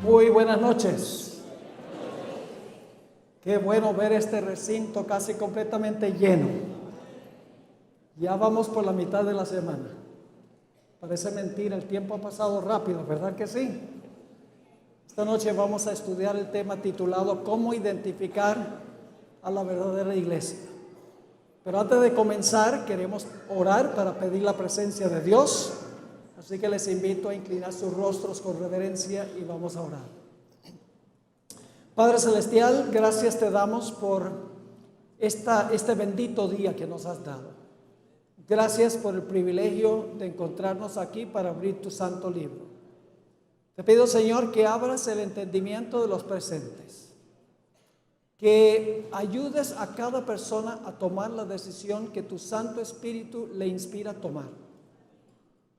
Muy buenas noches. Qué bueno ver este recinto casi completamente lleno. Ya vamos por la mitad de la semana. Parece mentira, el tiempo ha pasado rápido, ¿verdad que sí? Esta noche vamos a estudiar el tema titulado ¿Cómo identificar a la verdadera iglesia? Pero antes de comenzar, queremos orar para pedir la presencia de Dios. Así que les invito a inclinar sus rostros con reverencia y vamos a orar. Padre Celestial, gracias te damos por este bendito día que nos has dado. Gracias por el privilegio de encontrarnos aquí para abrir tu santo libro. Te pido, Señor, que abras el entendimiento de los presentes, que ayudes a cada persona a tomar la decisión que tu Santo Espíritu le inspira a tomar.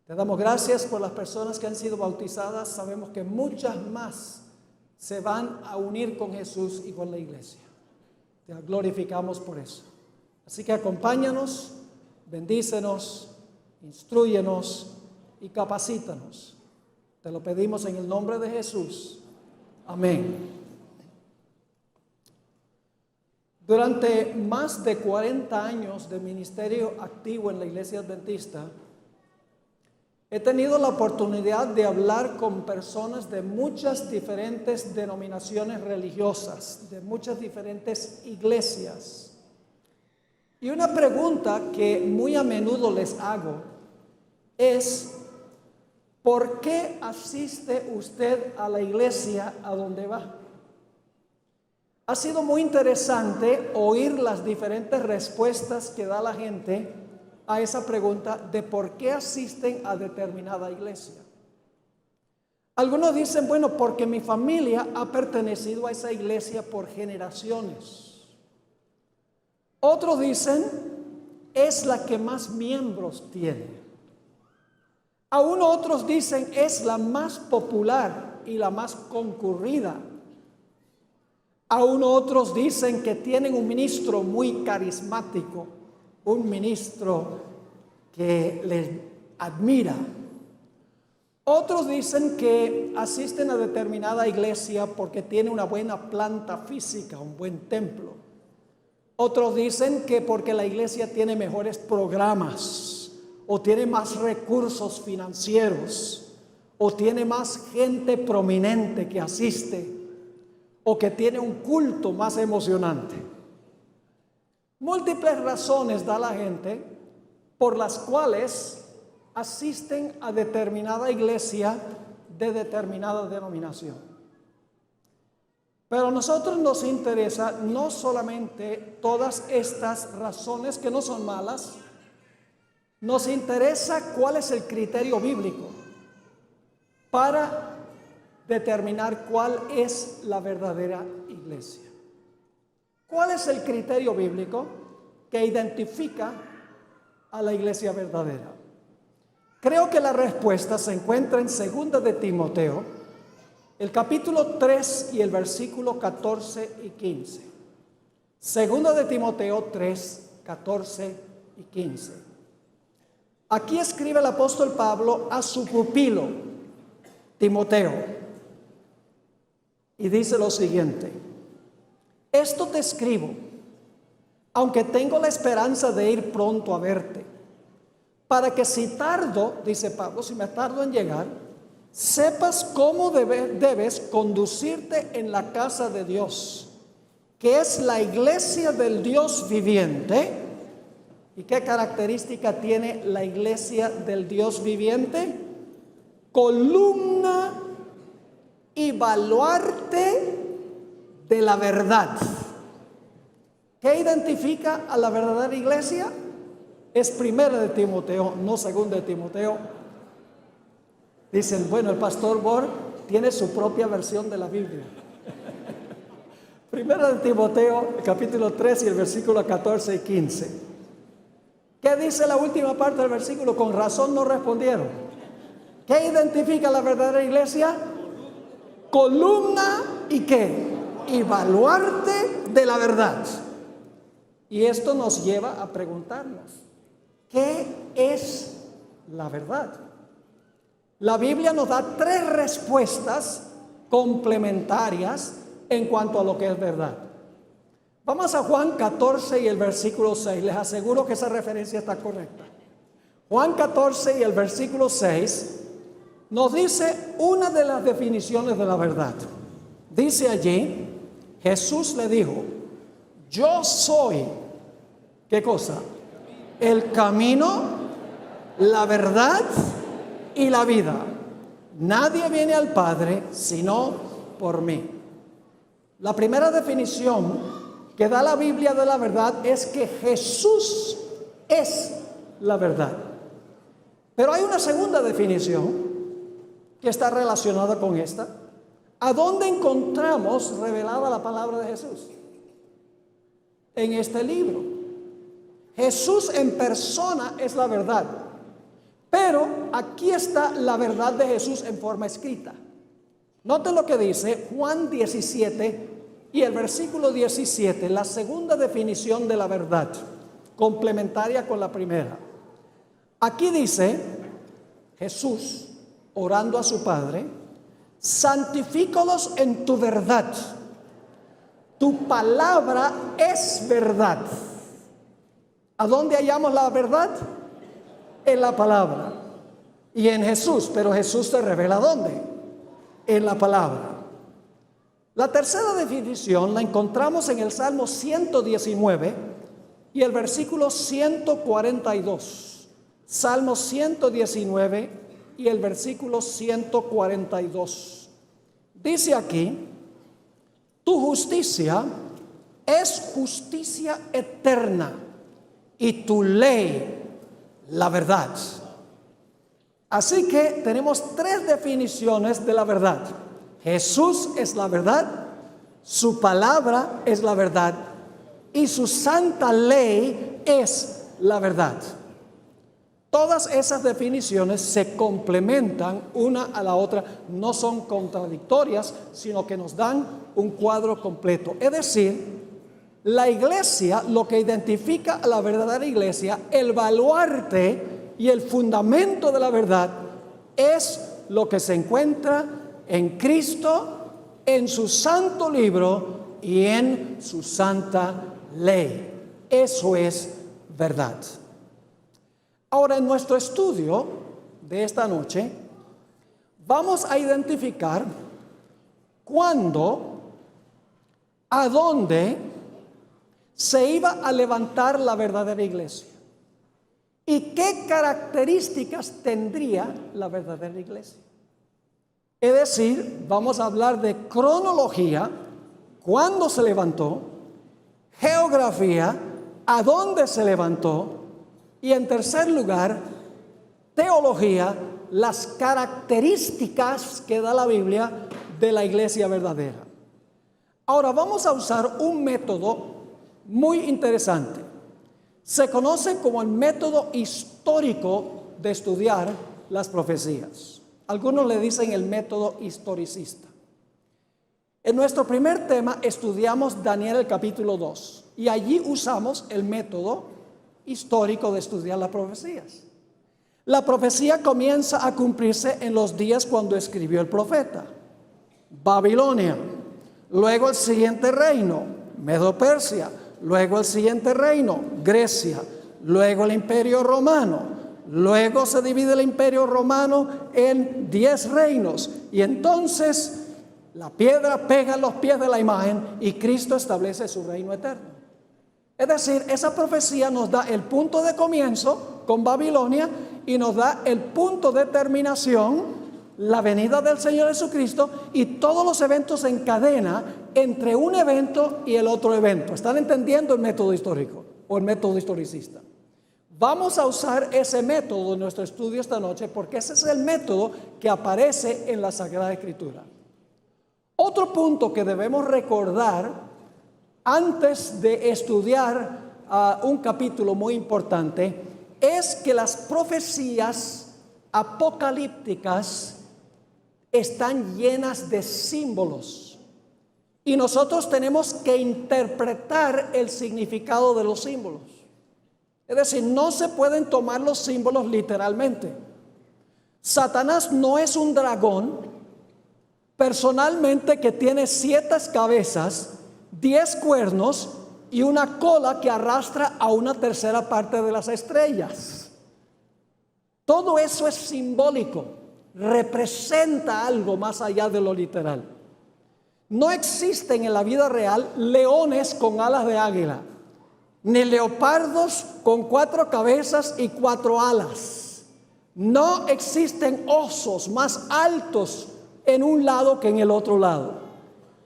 Te damos gracias por las personas que han sido bautizadas. Sabemos que muchas más se van a unir con Jesús y con la iglesia. Te glorificamos por eso. Así que acompáñanos, bendícenos, instrúyenos y capacítanos. Te lo pedimos en el nombre de Jesús. Amén. Durante más de 40 años de ministerio activo en la Iglesia Adventista, he tenido la oportunidad de hablar con personas de muchas diferentes denominaciones religiosas, de muchas diferentes iglesias. Y una pregunta que muy a menudo les hago es: ¿por qué asiste usted a la iglesia a donde va? Ha sido muy interesante oír las diferentes respuestas que da la gente a esa pregunta de por qué asisten a determinada iglesia. Algunos dicen, bueno, porque mi familia ha pertenecido a esa iglesia por generaciones. Otros dicen, es la que más miembros tiene. Aún otros dicen, es la más popular y la más concurrida. Aún otros dicen que tienen un ministro muy carismático, un ministro que les admira. Otros dicen que asisten a determinada iglesia porque tiene una buena planta física, un buen templo. Otros dicen que porque la iglesia tiene mejores programas, o tiene más recursos financieros, o tiene más gente prominente que asiste, o que tiene un culto más emocionante. Múltiples razones da la gente por las cuales asisten a determinada iglesia de determinada denominación. Pero a nosotros nos interesa no solamente todas estas razones, que no son malas, nos interesa cuál es el criterio bíblico para determinar cuál es la verdadera iglesia. ¿Cuál es el criterio bíblico que identifica a la iglesia verdadera? Creo que la respuesta se encuentra en 2 de Timoteo, el capítulo 3 y el versículo 14 y 15. 2 de Timoteo 3, 14 y 15. Aquí escribe el apóstol Pablo a su pupilo, Timoteo, y dice lo siguiente: esto te escribo, aunque tengo la esperanza de ir pronto a verte, para que si tardo, dice Pablo, si me tardo en llegar, sepas cómo debes conducirte en la casa de Dios, que es la iglesia del Dios viviente. ¿Y qué característica tiene la iglesia del Dios viviente? Columna y baluarte de la verdad. ¿Qué identifica a la verdadera iglesia? Es 1 de Timoteo, no 2 de Timoteo. Dicen, bueno, el pastor Borg tiene su propia versión de la Biblia. 1 de Timoteo, capítulo 3 y el versículo 14 y 15. ¿Qué dice la última parte del versículo? Con razón no respondieron. ¿Qué identifica la verdadera iglesia? Columna y ¿qué? Y baluarte de la verdad. Y esto nos lleva a preguntarnos, ¿qué es la verdad? La Biblia nos da 3 respuestas complementarias en cuanto a lo que es verdad. Vamos a Juan 14 y el versículo 6. Les aseguro que esa referencia está correcta. Juan 14 y el versículo 6 nos dice una de las definiciones de la verdad. Dice allí, Jesús le dijo, yo soy, ¿qué cosa? El camino, la verdad y la vida. Nadie viene al Padre sino por mí. La primera definición que da la Biblia de la verdad es que Jesús es la verdad. Pero hay una segunda definición que está relacionada con esta. ¿A dónde encontramos revelada la palabra de Jesús? En este libro. Jesús en persona es la verdad. Pero aquí está la verdad de Jesús en forma escrita. Noten lo que dice Juan 17 y el versículo 17, la segunda definición de la verdad, complementaria con la primera. Aquí dice Jesús, orando a su Padre, santifícalos en tu verdad. Tu palabra es verdad. ¿A dónde hallamos la verdad? En la palabra y en Jesús. Pero Jesús se revela ¿dónde? En la palabra. La tercera definición la encontramos en el Salmo 119 y el versículo 142. Salmo 119 y el versículo 142. Dice aquí, tu justicia es justicia eterna y tu ley la verdad. Así que tenemos tres definiciones de la verdad. Jesús es la verdad, su palabra es la verdad y su santa ley es la verdad. Todas esas definiciones se complementan una a la otra, no son contradictorias, sino que nos dan un cuadro completo. Es decir, la iglesia, lo que identifica a la verdadera iglesia, el baluarte y el fundamento de la verdad es lo que se encuentra en Cristo, en su santo libro y en su santa ley. Eso es verdad. Ahora, en nuestro estudio de esta noche, vamos a identificar cuándo, a dónde se iba a levantar la verdadera iglesia y qué características tendría la verdadera iglesia. Es decir, vamos a hablar de cronología, cuándo se levantó, geografía, a dónde se levantó, y en tercer lugar, teología, las características que da la Biblia de la iglesia verdadera. Ahora vamos a usar un método muy interesante. Se conoce como el método histórico de estudiar las profecías. Algunos le dicen el método historicista. En nuestro primer tema estudiamos Daniel el capítulo 2 y allí usamos el método histórico de estudiar las profecías. La profecía comienza a cumplirse en los días cuando escribió el profeta. Babilonia, luego el siguiente reino, Medo-Persia, luego el siguiente reino, Grecia, luego el Imperio Romano. Luego se divide el Imperio Romano en 10 reinos y entonces la piedra pega en los pies de la imagen y Cristo establece su reino eterno. Es decir, esa profecía nos da el punto de comienzo con Babilonia y nos da el punto de terminación, la venida del Señor Jesucristo, y todos los eventos en cadena entre un evento y el otro evento. ¿Están entendiendo el método histórico o el método historicista? Vamos a usar ese método en nuestro estudio esta noche porque ese es el método que aparece en la Sagrada Escritura. Otro punto que debemos recordar antes de estudiar un capítulo muy importante es que las profecías apocalípticas están llenas de símbolos y nosotros tenemos que interpretar el significado de los símbolos. Es decir, no se pueden tomar los símbolos literalmente. Satanás no es un dragón personalmente que tiene 7 cabezas, 10 cuernos y una cola que arrastra a una tercera parte de las estrellas. Todo eso es simbólico, representa algo más allá de lo literal. No existen en la vida real leones con alas de águila, ni leopardos con 4 cabezas y 4 alas. No existen osos más altos en un lado que en el otro lado.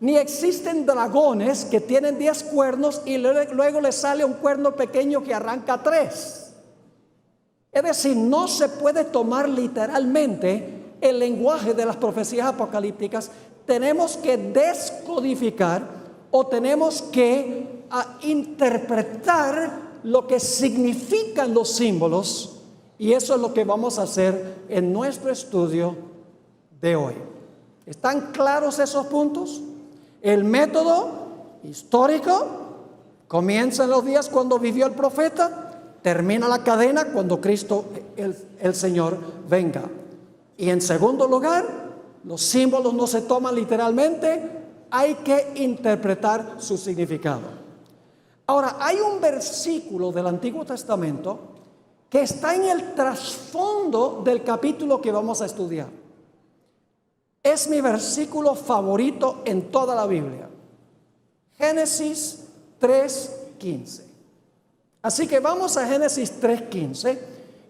Ni existen dragones que tienen 10 cuernos y luego le sale un cuerno pequeño que arranca 3. Es decir, no se puede tomar literalmente el lenguaje de las profecías apocalípticas. Tenemos que descodificar o tenemos que interpretar lo que significan los símbolos, y eso es lo que vamos a hacer en nuestro estudio de hoy. ¿Están claros esos puntos? El método histórico comienza en los días cuando vivió el profeta, termina la cadena cuando Cristo, el Señor, venga. Y en segundo lugar, los símbolos no se toman literalmente, hay que interpretar su significado. Ahora, hay un versículo del Antiguo Testamento que está en el trasfondo del capítulo que vamos a estudiar. Es mi versículo favorito en toda la Biblia. Génesis 3:15. Así que vamos a Génesis 3:15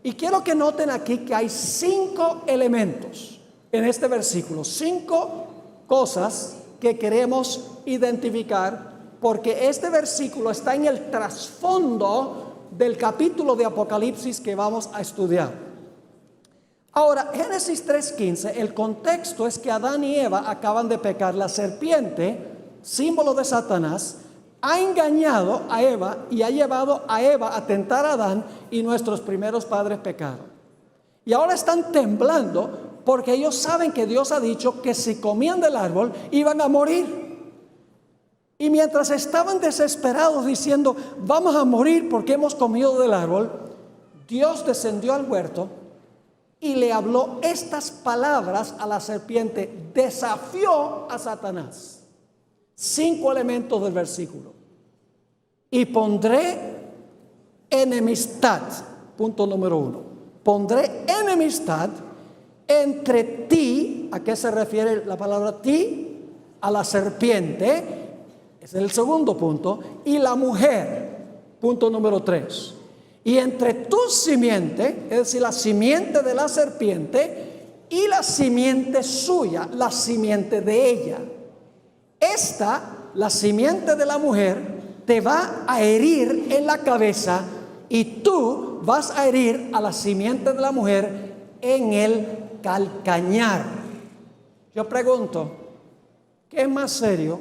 y quiero que noten aquí que hay 5 elementos en este versículo, 5 cosas que queremos identificar, porque este versículo está en el trasfondo del capítulo de Apocalipsis que vamos a estudiar. Ahora, Génesis 3:15, el contexto es que Adán y Eva acaban de pecar. La serpiente, símbolo de Satanás, ha engañado a Eva y ha llevado a Eva a tentar a Adán, y nuestros primeros padres pecaron. Y ahora están temblando porque ellos saben que Dios ha dicho que si comían del árbol iban a morir. Y mientras estaban desesperados diciendo vamos a morir porque hemos comido del árbol, Dios descendió al huerto y le habló estas palabras a la serpiente. Desafió a Satanás. 5 elementos del versículo. Y pondré enemistad. Punto número 1. Pondré enemistad entre ti. ¿A qué se refiere la palabra ti? A la serpiente. Ese es el segundo punto. Y la mujer. Punto número 3. Y entre tu simiente, es decir, la simiente de la serpiente, y la simiente suya, la simiente de ella. Esta, la simiente de la mujer, te va a herir en la cabeza, y tú vas a herir a la simiente de la mujer en el calcañar. Yo pregunto, ¿qué es más serio?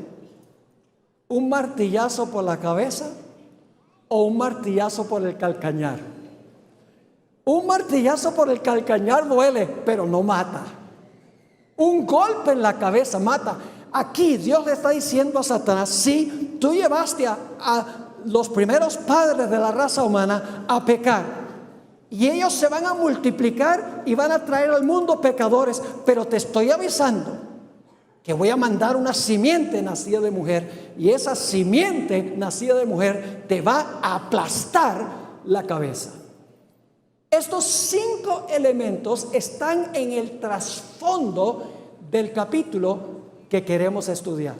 ¿Un martillazo por la cabeza o un martillazo por el calcañar? Un martillazo por el calcañar duele, pero no mata. Un golpe en la cabeza mata. Aquí Dios le está diciendo a Satanás: sí, tú llevaste a los primeros padres de la raza humana a pecar, y ellos se van a multiplicar y van a traer al mundo pecadores, pero te estoy avisando que voy a mandar una simiente nacida de mujer, y esa simiente nacida de mujer te va a aplastar la cabeza. Estos 5 elementos están en el trasfondo del capítulo que queremos estudiar.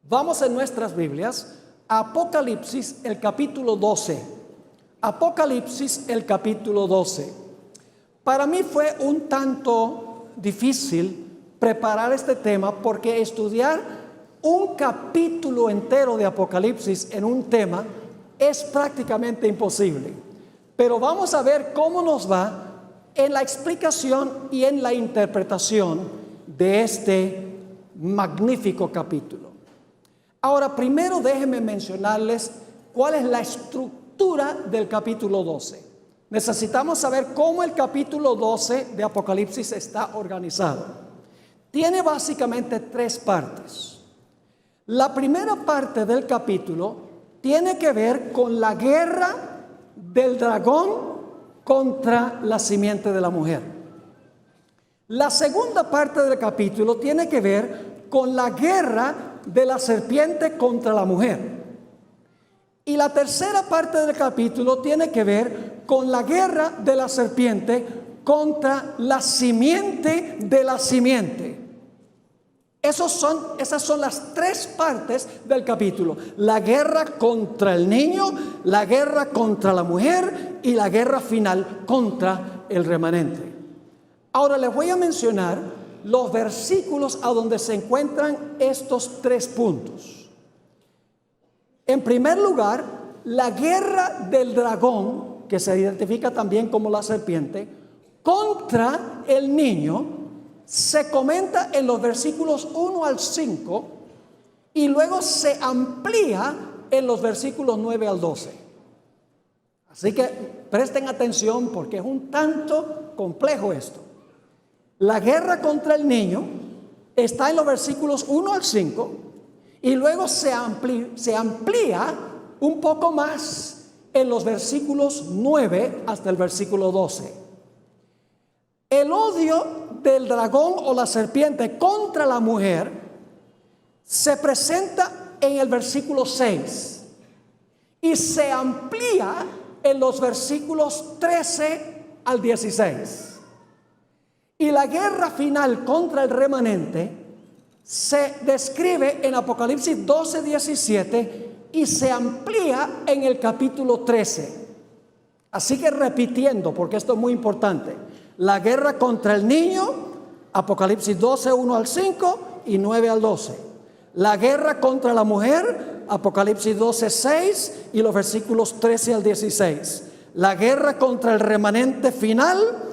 Vamos en nuestras Biblias a Apocalipsis, el capítulo 12. Apocalipsis, el capítulo 12. Para mí fue un tanto difícil preparar este tema, porque estudiar un capítulo entero de Apocalipsis en un tema es prácticamente imposible. Pero vamos a ver cómo nos va en la explicación y en la interpretación de este magnífico capítulo. Ahora, primero déjenme mencionarles cuál es la estructura del capítulo 12. Necesitamos saber cómo el capítulo 12 de Apocalipsis está organizado. Tiene básicamente 3 partes. La primera parte del capítulo tiene que ver con la guerra del dragón contra la simiente de la mujer. La segunda parte del capítulo tiene que ver con la guerra de la serpiente contra la mujer. Y la tercera parte del capítulo tiene que ver con la guerra de la serpiente contra la simiente de la simiente. Esas son las tres partes del capítulo: la guerra contra el niño, la guerra contra la mujer y la guerra final contra el remanente. Ahora les voy a mencionar los versículos a donde se encuentran estos tres puntos. En primer lugar, la guerra del dragón, que se identifica también como la serpiente, contra el niño, se comenta en los versículos 1 al 5 y luego se amplía en los versículos 9 al 12. Así que presten atención porque es un tanto complejo esto. La guerra contra el niño está en los versículos 1 al 5 y luego se amplía un poco más en los versículos 9 hasta el versículo 12. El odio del dragón o la serpiente contra la mujer se presenta en el versículo 6 y se amplía en los versículos 13 al 16. Y la guerra final contra el remanente se describe en Apocalipsis 12, 17 y se amplía en el capítulo 13. Así que repitiendo, porque esto es muy importante: la guerra contra el niño, Apocalipsis 12, 1 al 5 y 9 al 12. La guerra contra la mujer, Apocalipsis 12, 6 y los versículos 13 al 16. La guerra contra el remanente final,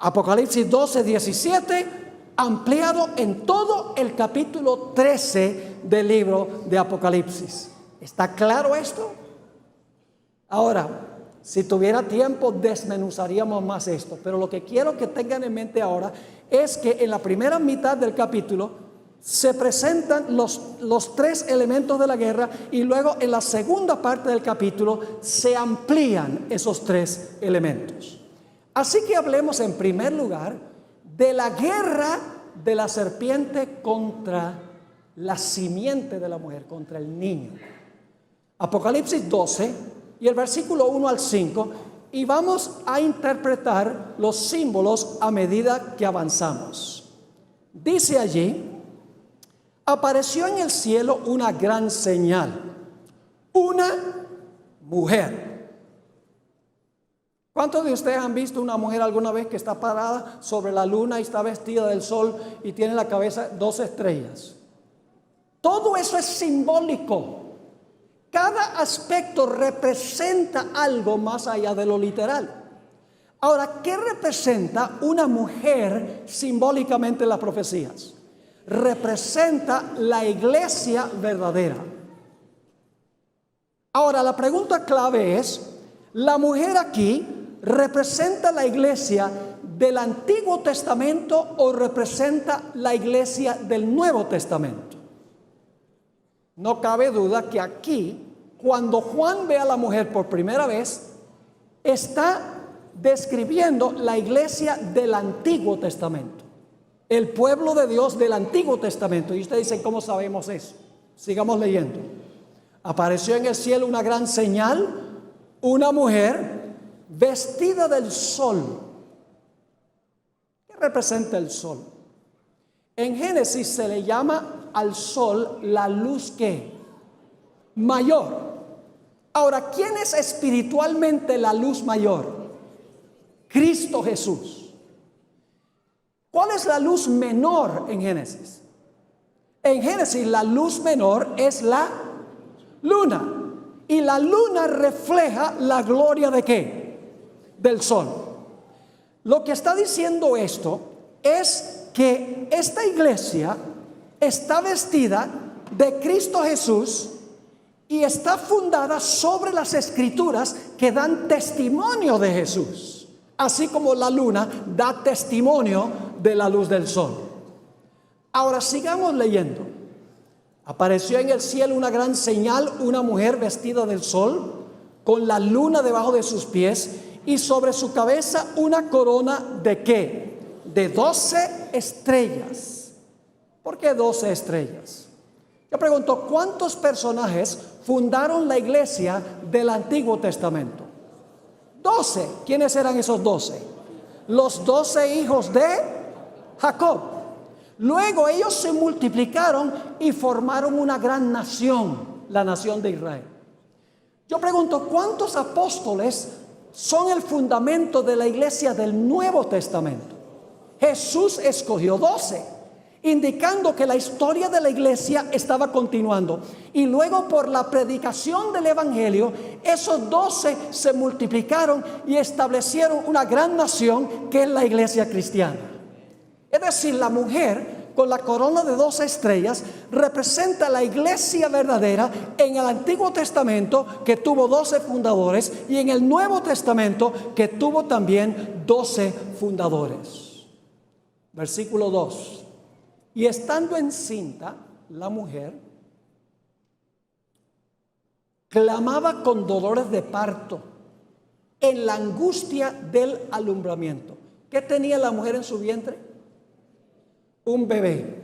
Apocalipsis 12, 17, ampliado en todo el capítulo 13 del libro de Apocalipsis. ¿Está claro esto? Ahora, si tuviera tiempo, desmenuzaríamos más esto. Pero lo que quiero que tengan en mente ahora es que en la primera mitad del capítulo se presentan los tres elementos de la guerra y luego en la segunda parte del capítulo se amplían esos tres elementos. Así que hablemos en primer lugar de la guerra de la serpiente contra la simiente de la mujer, contra el niño. Apocalipsis 12 y el versículo 1 al 5, y vamos a interpretar los símbolos a medida que avanzamos. Dice allí: apareció en el cielo una gran señal, una mujer. ¿Cuántos de ustedes han visto una mujer alguna vez que está parada sobre la luna y está vestida del sol y tiene en la cabeza 12 estrellas? Todo eso es simbólico. Cada aspecto representa algo más allá de lo literal. Ahora, ¿qué representa una mujer simbólicamente en las profecías? Representa la iglesia verdadera. Ahora, la pregunta clave es: ¿la mujer aquí representa la iglesia del Antiguo Testamento o representa la iglesia del Nuevo Testamento? No cabe duda que aquí, cuando Juan ve a la mujer por primera vez, está describiendo la iglesia del Antiguo Testamento, el pueblo de Dios del Antiguo Testamento. Y ustedes dicen: ¿cómo sabemos eso? Sigamos leyendo. Apareció en el cielo una gran señal, una mujer vestida del sol. ¿Qué representa el sol? En Génesis se le llama al sol la luz ¿qué? Mayor. Ahora, ¿quién es espiritualmente la luz mayor? Cristo Jesús. ¿Cuál es la luz menor en Génesis? En Génesis la luz menor es la luna. Y la luna refleja la gloria ¿de qué? Del sol. Lo que está diciendo esto es que esta iglesia está vestida de Cristo Jesús y está fundada sobre las escrituras que dan testimonio de Jesús, así como la luna da testimonio de la luz del sol. Ahora sigamos leyendo. Apareció en el cielo una gran señal, una mujer vestida del sol, con la luna debajo de sus pies y sobre su cabeza una corona ¿de qué? de 12 estrellas. ¿Por qué 12 estrellas? Yo pregunto, ¿cuántos personajes fundaron la iglesia del Antiguo Testamento? 12. ¿Quiénes eran esos 12? Los 12 hijos de Jacob. Luego ellos se multiplicaron y formaron una gran nación, la nación de Israel. Yo pregunto, ¿cuántos apóstoles son el fundamento de la iglesia del Nuevo Testamento? Jesús escogió 12, indicando que la historia de la iglesia estaba continuando. Y luego por la predicación del evangelio, esos 12 se multiplicaron y establecieron una gran nación que es la iglesia cristiana. Es decir, la mujer con la corona de 12 estrellas representa la iglesia verdadera en el Antiguo Testamento, que tuvo 12 fundadores, y en el Nuevo Testamento, que tuvo también 12 fundadores. Versículo 2. Y estando encinta, la mujer clamaba con dolores de parto en la angustia del alumbramiento. ¿Qué tenía la mujer en su vientre? Un bebé.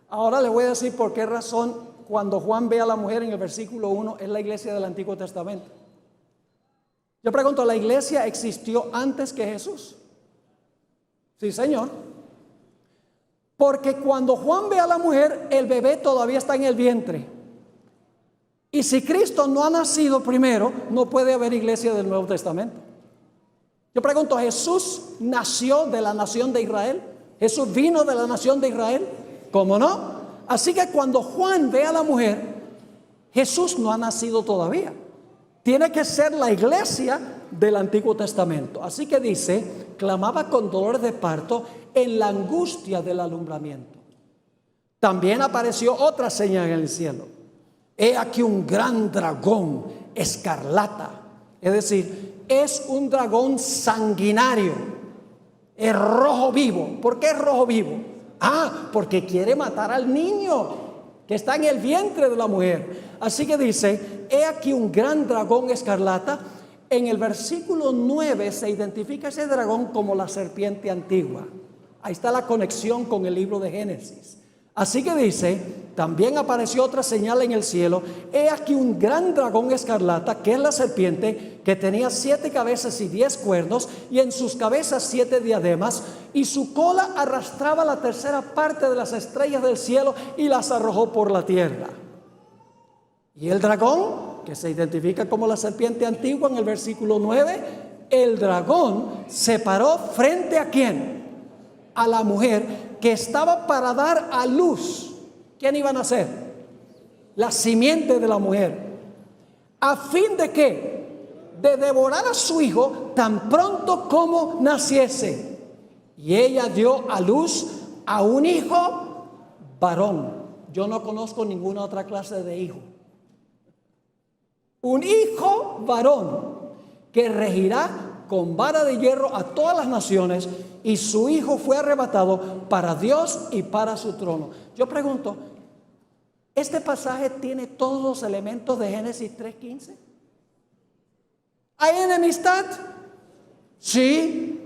Ahora le voy a decir por qué razón cuando Juan ve a la mujer en el versículo 1 es la iglesia del Antiguo Testamento. Yo pregunto, ¿la iglesia existió antes que Jesús? Sí, Señor. Porque cuando Juan ve a la mujer, el bebé todavía está en el vientre. Y si Cristo no ha nacido primero, no puede haber iglesia del Nuevo Testamento. Yo pregunto, ¿Jesús nació de la nación de Israel? ¿Jesús vino de la nación de Israel? ¿Cómo no? Así que cuando Juan ve a la mujer, Jesús no ha nacido todavía. Tiene que ser la iglesia del Antiguo Testamento. Así que dice, clamaba con dolores de parto en la angustia del alumbramiento. También apareció otra señal en el cielo. He aquí un gran dragón escarlata. Es decir, es un dragón sanguinario. Es rojo vivo. ¿Por qué es rojo vivo? Porque quiere matar al niño que está en el vientre de la mujer. Así que dice, he aquí un gran dragón escarlata. En el versículo 9 se identifica ese dragón como la serpiente antigua. Ahí está la conexión con el libro de Génesis. Así que dice, también apareció otra señal en el cielo. He aquí un gran dragón escarlata, que es la serpiente, que tenía 7 cabezas y 10 cuernos, y en sus cabezas 7 diademas, y su cola arrastraba la tercera parte de las estrellas del cielo y las arrojó por la tierra. Y el dragón, que se identifica como la serpiente antigua en el versículo 9, el dragón se paró frente a ¿quién? A la mujer que estaba para dar a luz. ¿Quién iban a ser? La simiente de la mujer. ¿A fin de qué? De devorar a su hijo tan pronto como naciese. Y ella dio a luz a un hijo varón. Yo no conozco ninguna otra clase de hijo. Un hijo varón que regirá con vara de hierro a todas las naciones, y su hijo fue arrebatado para Dios y para su trono. Yo pregunto, ¿este pasaje tiene todos los elementos de Génesis 3:15? ¿Hay enemistad? Sí.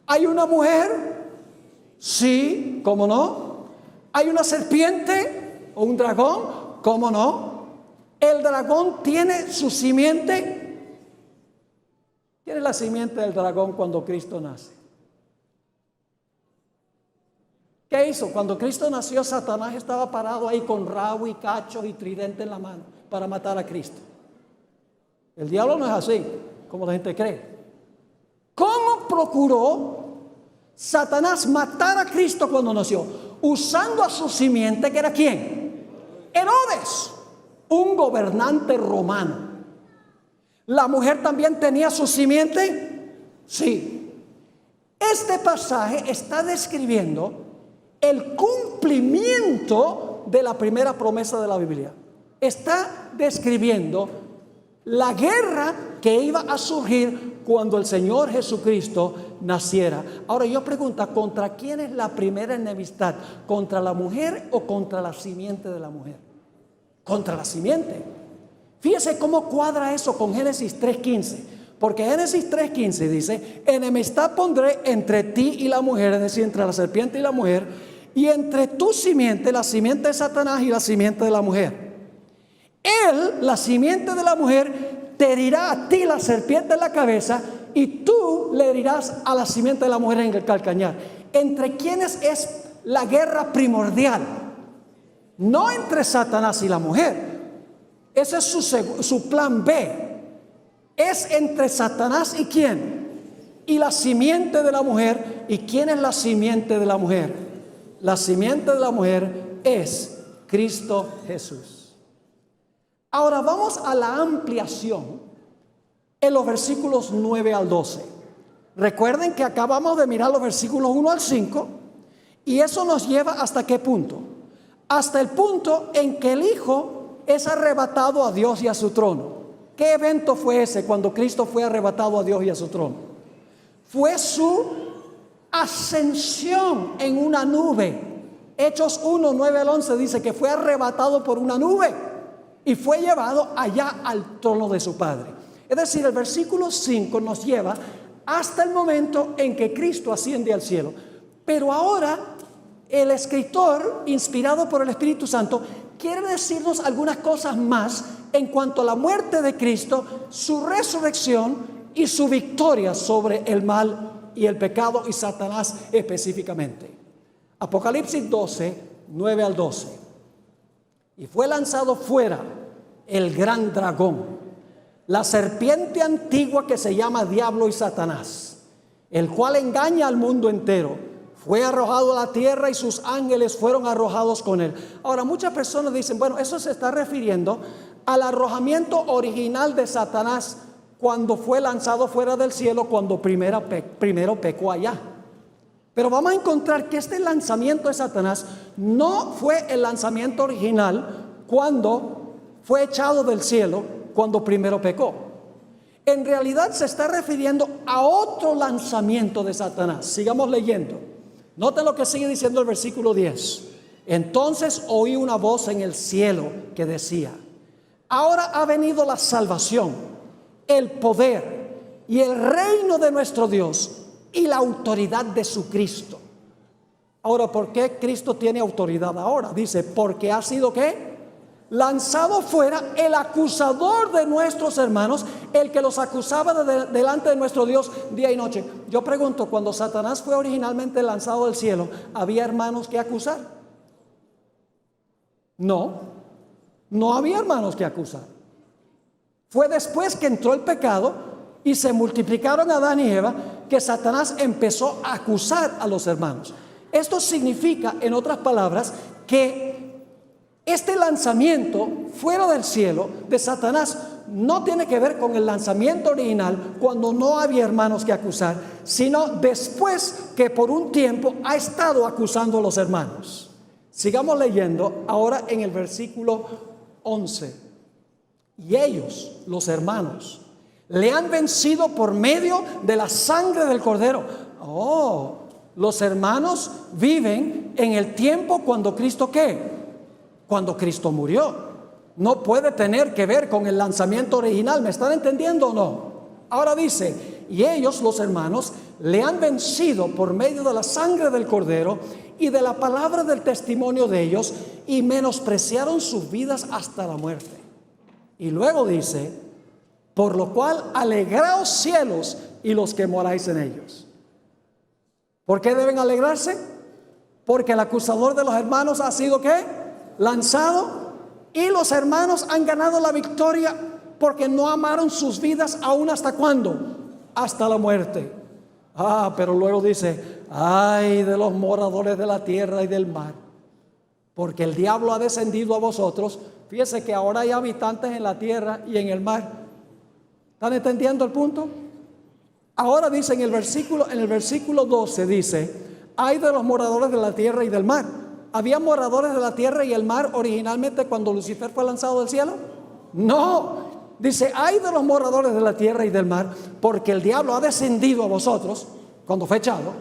¿Hay una mujer? Sí. ¿Cómo no? ¿Hay una serpiente o un dragón? ¿Cómo no? ¿El dragón tiene su simiente? ¿Quién es la simiente del dragón cuando Cristo nace? ¿Qué hizo? Cuando Cristo nació, Satanás estaba parado ahí con rabo y cacho y tridente en la mano para matar a Cristo. El diablo no es así, como la gente cree. ¿Cómo procuró Satanás matar a Cristo cuando nació? Usando a su simiente, que era ¿quién? Herodes, un gobernante romano. ¿La mujer también tenía su simiente? Sí. Este pasaje está describiendo el cumplimiento de la primera promesa de la Biblia. Está describiendo la guerra que iba a surgir cuando el Señor Jesucristo naciera. Ahora yo pregunto, ¿contra quién es la primera enemistad? ¿Contra la mujer o contra la simiente de la mujer? Contra la simiente. Fíjese cómo cuadra eso con Génesis 3:15. Porque Génesis 3:15 dice, enemistad pondré entre ti y la mujer, es decir, entre la serpiente y la mujer, y entre tu simiente, la simiente de Satanás y la simiente de la mujer. Él, la simiente de la mujer, te herirá a ti la serpiente en la cabeza y tú le herirás a la simiente de la mujer en el calcañar. ¿Entre quiénes es la guerra primordial? No entre Satanás y la mujer. Ese es su plan B. Es entre Satanás y ¿quién? Y la simiente de la mujer. ¿Y quién es la simiente de la mujer? La simiente de la mujer es Cristo Jesús. Ahora vamos a la ampliación en los versículos 9 al 12. Recuerden que acabamos de mirar los versículos 1 al 5 y eso nos lleva ¿hasta qué punto? Hasta el punto en que el Hijo es arrebatado a Dios y a su trono. ¿Qué evento fue ese cuando Cristo fue arrebatado a Dios y a su trono? Fue su ascensión en una nube. Hechos 1, 9 al 11 dice que fue arrebatado por una nube y fue llevado allá al trono de su Padre. Es decir, el versículo 5 nos lleva hasta el momento en que Cristo asciende al cielo. Pero ahora el escritor, inspirado por el Espíritu Santo, quiere decirnos algunas cosas más en cuanto a la muerte de Cristo, su resurrección y su victoria sobre el mal y el pecado y Satanás específicamente. Apocalipsis 12, 9 al 12. Y fue lanzado fuera el gran dragón, la serpiente antigua que se llama Diablo y Satanás, el cual engaña al mundo entero. Fue arrojado a la tierra y sus ángeles fueron arrojados con él. Ahora, muchas personas dicen, bueno, eso se está refiriendo al arrojamiento original de Satanás cuando fue lanzado fuera del cielo, cuando primero pecó allá. Pero vamos a encontrar que este lanzamiento de Satanás no fue el lanzamiento original cuando fue echado del cielo, cuando primero pecó. En realidad se está refiriendo a otro lanzamiento de Satanás. Sigamos leyendo. Noten lo que sigue diciendo el versículo 10. Entonces oí una voz en el cielo que decía: ahora ha venido la salvación, el poder y el reino de nuestro Dios y la autoridad de su Cristo. Ahora, ¿por qué Cristo tiene autoridad ahora? Dice, porque ha sido ¿qué? Lanzado fuera el acusador de nuestros hermanos, el que los acusaba delante de nuestro Dios día y noche. Yo pregunto, cuando Satanás fue originalmente lanzado del cielo, ¿había hermanos que acusar? No había hermanos que acusar. Fue después que entró el pecado y se multiplicaron Adán y Eva que Satanás empezó a acusar a los hermanos. Esto significa, en otras palabras, que este lanzamiento fuera del cielo de Satanás no tiene que ver con el lanzamiento original cuando no había hermanos que acusar, sino después que por un tiempo ha estado acusando a los hermanos. Sigamos leyendo ahora en el versículo 11. Y ellos, los hermanos, le han vencido por medio de la sangre del Cordero. Los hermanos viven en el tiempo cuando Cristo ¿qué? Cuando Cristo murió. No puede tener que ver con el lanzamiento original. ¿Me están entendiendo o no? Ahora dice, y ellos, los hermanos, le han vencido por medio de la sangre del Cordero y de la palabra del testimonio de ellos, y menospreciaron sus vidas hasta la muerte. Y luego dice, por lo cual alegraos cielos y los que moráis en ellos. ¿Por qué deben alegrarse? Porque el acusador de los hermanos ha sido ¿qué? Lanzado, y los hermanos han ganado la victoria porque no amaron sus vidas aún hasta ¿cuándo? Hasta la muerte. Pero luego dice, ay de los moradores de la tierra y del mar, porque el diablo ha descendido a vosotros. Fíjese que ahora hay habitantes en la tierra y en el mar. ¿Están entendiendo el punto? Ahora dice en el versículo 12 dice, ay de los moradores de la tierra y del mar. ¿Había moradores de la tierra y el mar originalmente cuando Lucifer fue lanzado del cielo? No. Dice, ay de los moradores de la tierra y del mar, porque el diablo ha descendido a vosotros, cuando fue echado,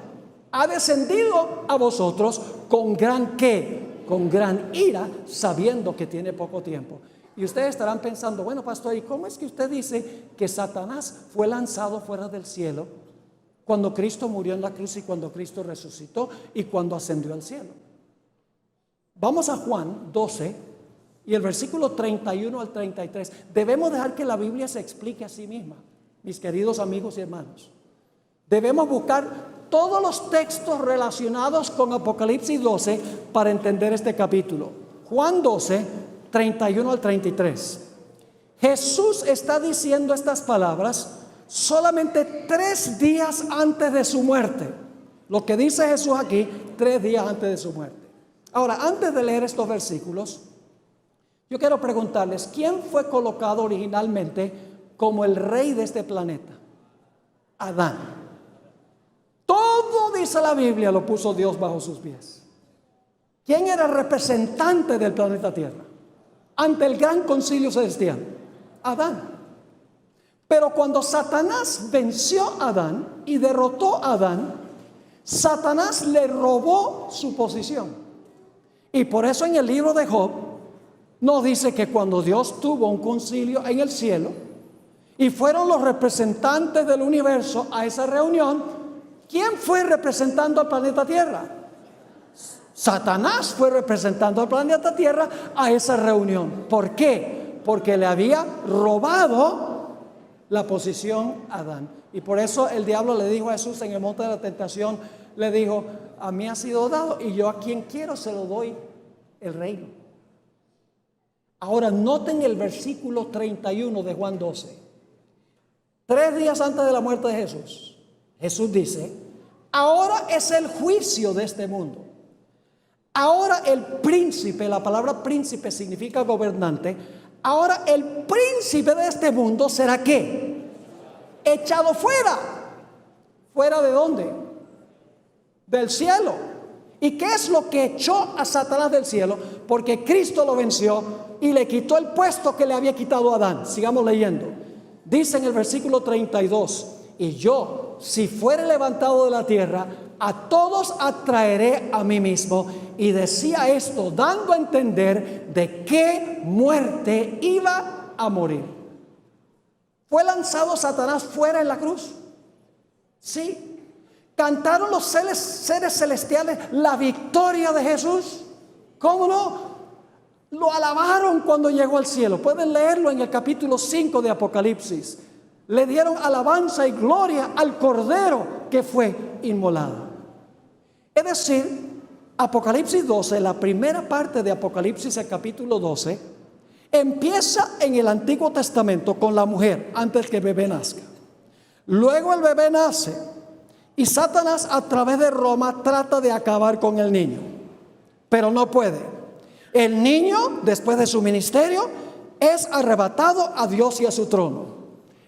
ha descendido a vosotros con gran ¿qué? Con gran ira, sabiendo que tiene poco tiempo. Y ustedes estarán pensando, bueno, pastor, ¿y cómo es que usted dice que Satanás fue lanzado fuera del cielo cuando Cristo murió en la cruz y cuando Cristo resucitó y cuando ascendió al cielo? Vamos a Juan 12 y el versículo 31 al 33. Debemos dejar que la Biblia se explique a sí misma, mis queridos amigos y hermanos. Debemos buscar todos los textos relacionados con Apocalipsis 12 para entender este capítulo. Juan 12, 31 al 33. Jesús está diciendo estas palabras solamente 3 días antes de su muerte. Lo que dice Jesús aquí, 3 días antes de su muerte. Ahora, antes de leer estos versículos, yo quiero preguntarles, ¿quién fue colocado originalmente como el rey de este planeta? Adán. Todo, dice la Biblia, lo puso Dios bajo sus pies. ¿Quién era el representante del planeta Tierra ante el gran concilio celestial? Adán. Pero cuando Satanás venció a Adán y derrotó a Adán, Satanás le robó su posición. Y por eso en el libro de Job nos dice que cuando Dios tuvo un concilio en el cielo y fueron los representantes del universo a esa reunión, ¿quién fue representando al planeta Tierra? Satanás fue representando al planeta Tierra a esa reunión. ¿Por qué? Porque le había robado la posición a Adán. Y por eso el diablo le dijo a Jesús en el monte de la tentación, le dijo, a mí ha sido dado y yo a quien quiero se lo doy el reino. Ahora noten el versículo 31 de Juan 12. 3 días antes de la muerte de Jesús, Jesús dice, ahora es el juicio de este mundo. Ahora el príncipe, la palabra príncipe significa gobernante. Ahora el príncipe de este mundo será ¿qué? Echado fuera. ¿Fuera de dónde? Del cielo. ¿Y qué es lo que echó a Satanás del cielo? Porque Cristo lo venció y le quitó el puesto que le había quitado a Adán. Sigamos leyendo. Dice en el versículo 32, y yo, si fuere levantado de la tierra, a todos atraeré a mí mismo. Y decía esto dando a entender de qué muerte iba a morir. ¿Fue lanzado Satanás fuera en la cruz? Sí. ¿Cantaron los seres celestiales la victoria de Jesús? ¿Cómo no? Lo alabaron cuando llegó al cielo. Pueden leerlo en el capítulo 5 de Apocalipsis. Le dieron alabanza y gloria al Cordero que fue inmolado. Es decir, Apocalipsis 12, la primera parte de Apocalipsis, el capítulo 12, empieza en el Antiguo Testamento con la mujer antes que el bebé nazca. Luego el bebé nace y Satanás a través de Roma trata de acabar con el niño, pero no puede. El niño, después de su ministerio, es arrebatado a Dios y a su trono.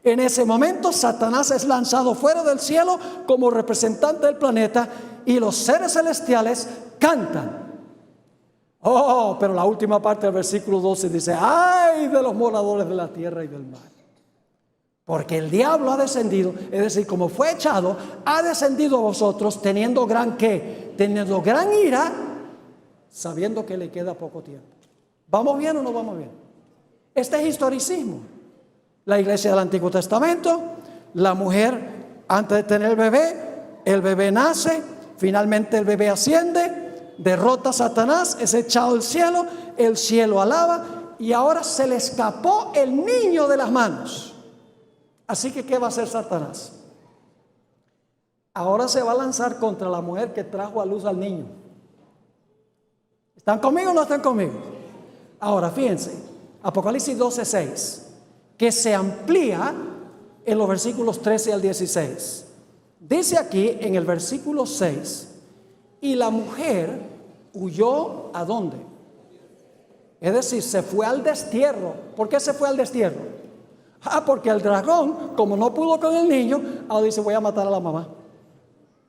En ese momento Satanás es lanzado fuera del cielo como representante del planeta y los seres celestiales cantan. Oh, pero la última parte del versículo 12 dice, ay de los moradores de la tierra y del mar. Porque el diablo ha descendido, es decir, como fue echado, ha descendido a vosotros teniendo gran ¿qué? Teniendo gran ira, sabiendo que le queda poco tiempo. ¿Vamos bien o no vamos bien? Este es historicismo. La iglesia del Antiguo Testamento, la mujer antes de tener el bebé nace, finalmente el bebé asciende, derrota a Satanás, es echado al cielo, el cielo alaba y ahora se le escapó el niño de las manos. Así que ¿qué va a hacer Satanás? Ahora se va a lanzar contra la mujer que trajo a luz al niño. ¿Están conmigo o no están conmigo? Ahora fíjense, Apocalipsis 12:6, que se amplía en los versículos 13 al 16. Dice aquí en el versículo 6, y la mujer huyó ¿a dónde? Es decir, se fue al destierro. ¿Por qué se fue al destierro? Porque el dragón, como no pudo con el niño, ahora dice, voy a matar a la mamá.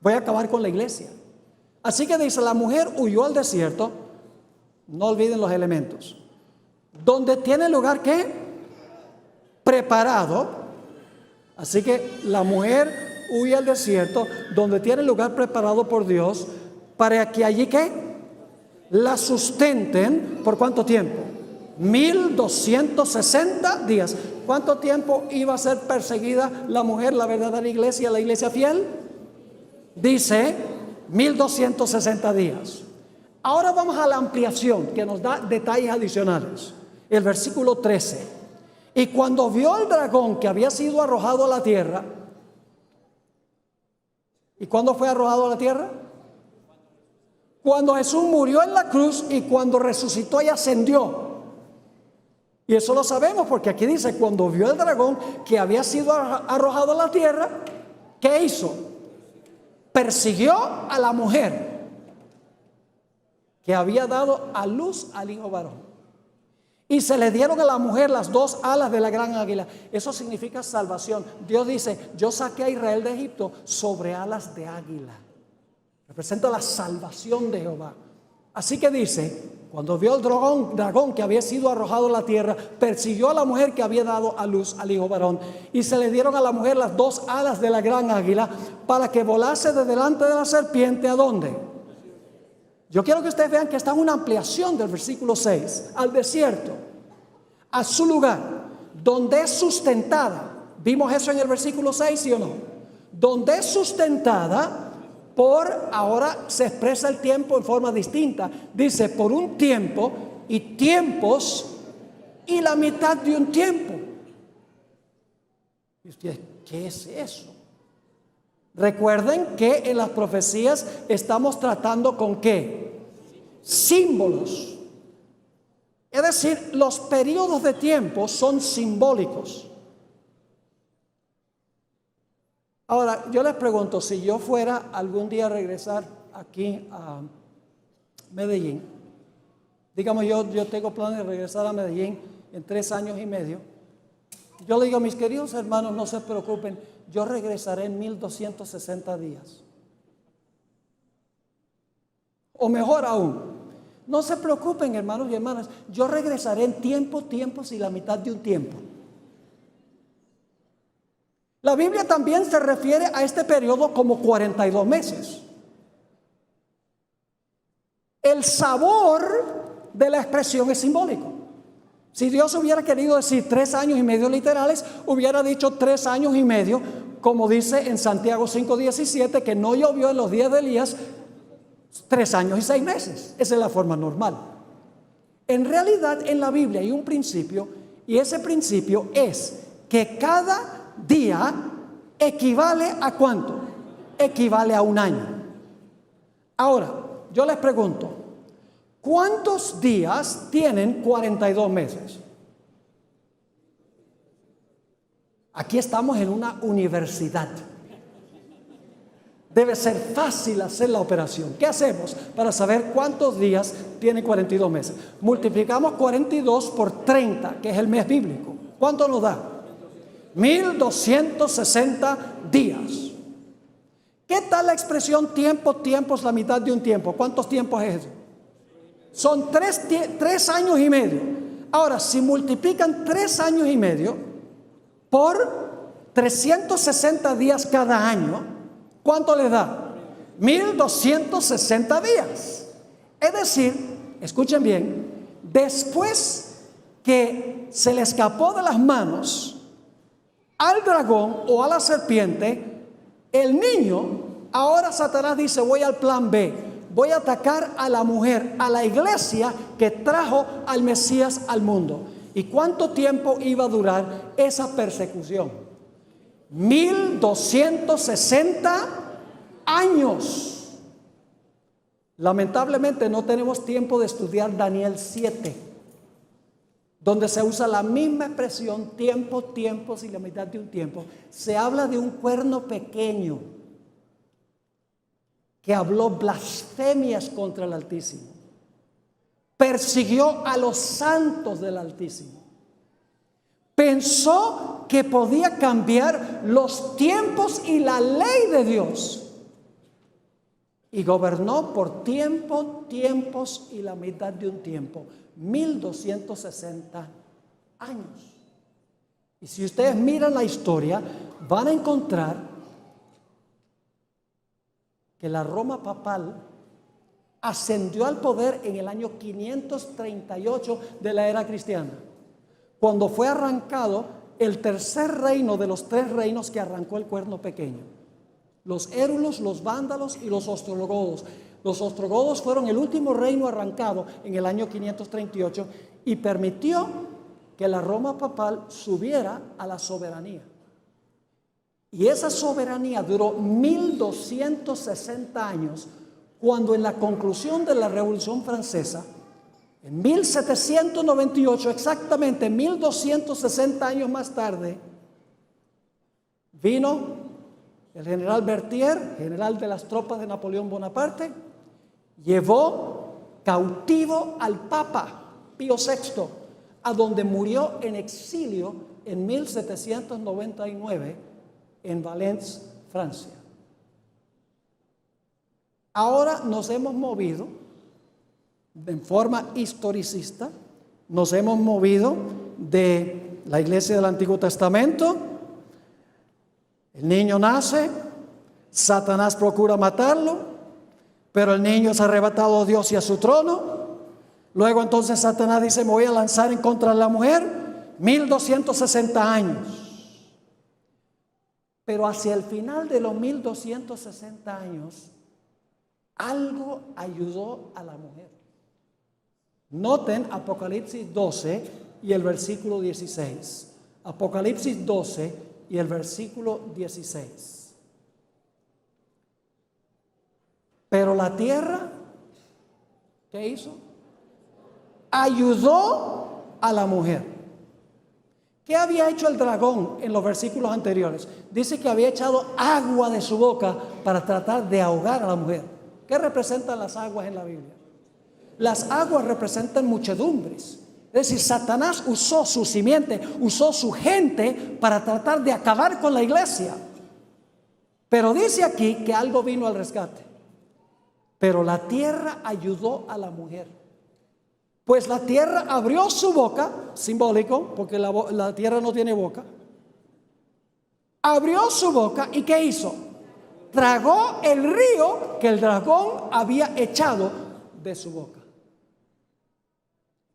Voy a acabar con la iglesia. Así que dice, la mujer huyó al desierto. No olviden los elementos. Donde tiene lugar, ¿qué? Preparado. Así que la mujer huye al desierto, donde tiene lugar preparado por Dios, para que allí, ¿qué? La sustenten. ¿Por cuánto tiempo? 1260 días. ¿Cuánto tiempo iba a ser perseguida la mujer, la verdadera iglesia, la iglesia fiel? Dice 1260 días. Ahora vamos a la ampliación que nos da detalles adicionales. El versículo 13. Y cuando vio el dragón que había sido arrojado a la tierra. ¿Y cuándo fue arrojado a la tierra? Cuando Jesús murió en la cruz y cuando resucitó y ascendió. Y eso lo sabemos porque aquí dice, cuando vio el dragón que había sido arrojado a la tierra, ¿qué hizo? Persiguió a la mujer que había dado a luz al hijo varón. Y se le dieron a la mujer las dos alas de la gran águila. Eso significa salvación. Dios dice, yo saqué a Israel de Egipto sobre alas de águila. Representa la salvación de Jehová. Así que dice, cuando vio el dragón que había sido arrojado a la tierra, persiguió a la mujer que había dado a luz al hijo varón. Y se le dieron a la mujer las dos alas de la gran águila para que volase de delante de la serpiente. ¿A dónde? Yo quiero que ustedes vean que está en una ampliación del versículo 6. Al desierto, a su lugar, donde es sustentada. ¿Vimos eso en el versículo 6, sí o no? Donde es sustentada por, ahora se expresa el tiempo en forma distinta. Dice, por un tiempo y tiempos y la mitad de un tiempo. ¿Y ustedes qué es eso? Recuerden que en las profecías estamos tratando con ¿qué? Símbolos. Es decir, los periodos de tiempo son simbólicos. Ahora, yo les pregunto, si yo fuera algún día a regresar aquí a Medellín, digamos yo tengo planes de regresar a Medellín en 3 años y medio, yo le digo a mis queridos hermanos, no se preocupen, yo regresaré en 1260 días. O mejor aún, no se preocupen hermanos y hermanas, yo regresaré en tiempos y la mitad de un tiempo. La Biblia también se refiere a este periodo como 42 meses. El sabor de la expresión es simbólico. Si Dios hubiera querido decir 3 años y medio literales, hubiera dicho 3 años y medio, como dice en Santiago 5:17, que no llovió en los días de Elías 3 años y 6 meses. Esa es la forma normal. En realidad, en la Biblia hay un principio, y ese principio es que cada día equivale a ¿cuánto? Equivale a un año. Ahora, yo les pregunto, ¿cuántos días tienen 42 meses? Aquí estamos en una universidad. Debe ser fácil hacer la operación. ¿Qué hacemos para saber cuántos días tiene 42 meses? Multiplicamos 42 por 30, que es el mes bíblico. ¿Cuánto nos da? 1260 días. ¿Qué tal la expresión tiempos, la mitad de un tiempo? ¿Cuántos tiempos es eso? Son 3 años y medio. Ahora, si multiplican 3 años y medio por 360 días cada año, ¿cuánto les da? 1260 días. Es decir, escuchen bien, después que se le escapó de las manos al dragón o a la serpiente, el niño, ahora Satanás dice, voy al plan B, voy a atacar a la mujer, a la iglesia que trajo al Mesías al mundo. ¿Y cuánto tiempo iba a durar esa persecución? 1260 años. Lamentablemente no tenemos tiempo de estudiar Daniel 7, donde se usa la misma expresión, tiempos y la mitad de un tiempo. Se habla de un cuerno pequeño que habló blasfemias contra el Altísimo. Persiguió a los santos del Altísimo. Pensó que podía cambiar los tiempos y la ley de Dios. Y gobernó por tiempos y la mitad de un tiempo. 1260 años. Y si ustedes miran la historia, van a encontrar que la Roma papal ascendió al poder en el año 538 de la era cristiana, cuando fue arrancado el tercer reino de los tres reinos que arrancó el cuerno pequeño: los érulos, los vándalos y los ostrogodos. Los ostrogodos fueron el último reino arrancado en el año 538 y permitió que la Roma papal subiera a la soberanía. Y esa soberanía duró 1260 años, cuando en la conclusión de la Revolución Francesa, en 1798, exactamente 1260 años más tarde, vino el general Berthier, general de las tropas de Napoleón Bonaparte, llevó cautivo al Papa Pío VI, a donde murió en exilio en 1799 en Valence, Francia. Ahora nos hemos movido en forma historicista, nos hemos movido de la iglesia del Antiguo Testamento. El niño nace, Satanás procura matarlo, pero el niño es arrebatado a Dios y a su trono. Luego entonces Satanás dice: me voy a lanzar en contra de la mujer. 1260 años. Pero hacia el final de los 1260 años, algo ayudó a la mujer. Noten Apocalipsis 12 y el versículo 16. Apocalipsis 12 y el versículo 16. Pero la tierra, ¿qué hizo? Ayudó a la mujer. ¿Qué había hecho el dragón en los versículos anteriores? Dice que había echado agua de su boca para tratar de ahogar a la mujer. ¿Qué representan las aguas en la Biblia? Las aguas representan muchedumbres. Es decir, Satanás usó su simiente, usó su gente para tratar de acabar con la iglesia. Pero dice aquí que algo vino al rescate. Pero la tierra ayudó a la mujer. Pues la tierra abrió su boca, simbólico, porque la tierra no tiene boca. Abrió su boca y ¿qué hizo? Tragó el río que el dragón había echado de su boca.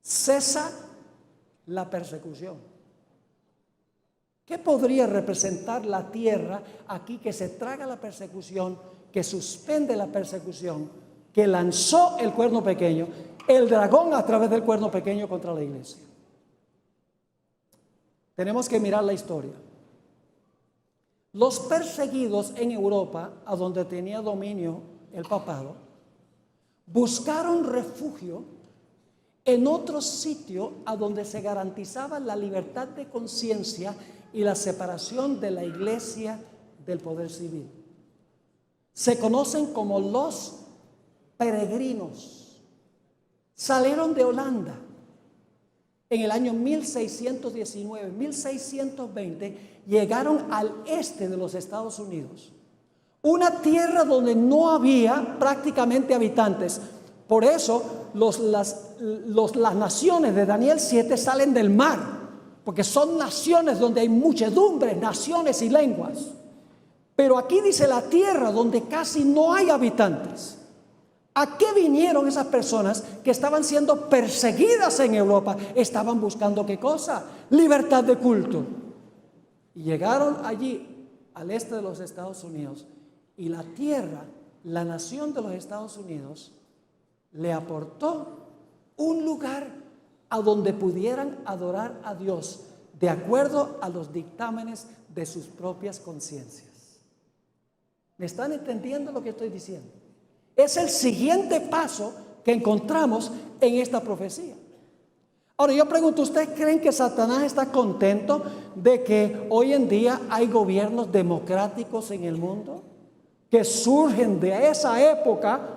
Cesa la persecución. ¿Qué podría representar la tierra aquí que se traga la persecución, que suspende la persecución, que lanzó el cuerno pequeño, el dragón a través del cuerno pequeño contra la iglesia? Tenemos que mirar la historia. Los perseguidos en Europa, a donde tenía dominio el papado, buscaron refugio en otro sitio a donde se garantizaba la libertad de conciencia y la separación de la iglesia del poder civil. Se conocen como los peregrinos. Salieron de Holanda en el año 1619, 1620, llegaron al este de los Estados Unidos, una tierra donde no había prácticamente habitantes. Por eso las naciones de Daniel 7 salen del mar, porque son naciones donde hay muchedumbres, naciones y lenguas. Pero aquí dice la tierra donde casi no hay habitantes. ¿A qué vinieron esas personas que estaban siendo perseguidas en Europa? Estaban buscando ¿qué cosa? Libertad de culto. Y llegaron allí, al este de los Estados Unidos, y la tierra, la nación de los Estados Unidos, le aportó un lugar a donde pudieran adorar a Dios de acuerdo a los dictámenes de sus propias conciencias. ¿Me están entendiendo lo que estoy diciendo? Es el siguiente paso que encontramos en esta profecía. Ahora yo pregunto, ¿ustedes creen que Satanás está contento de que hoy en día hay gobiernos democráticos en el mundo que surgen de esa época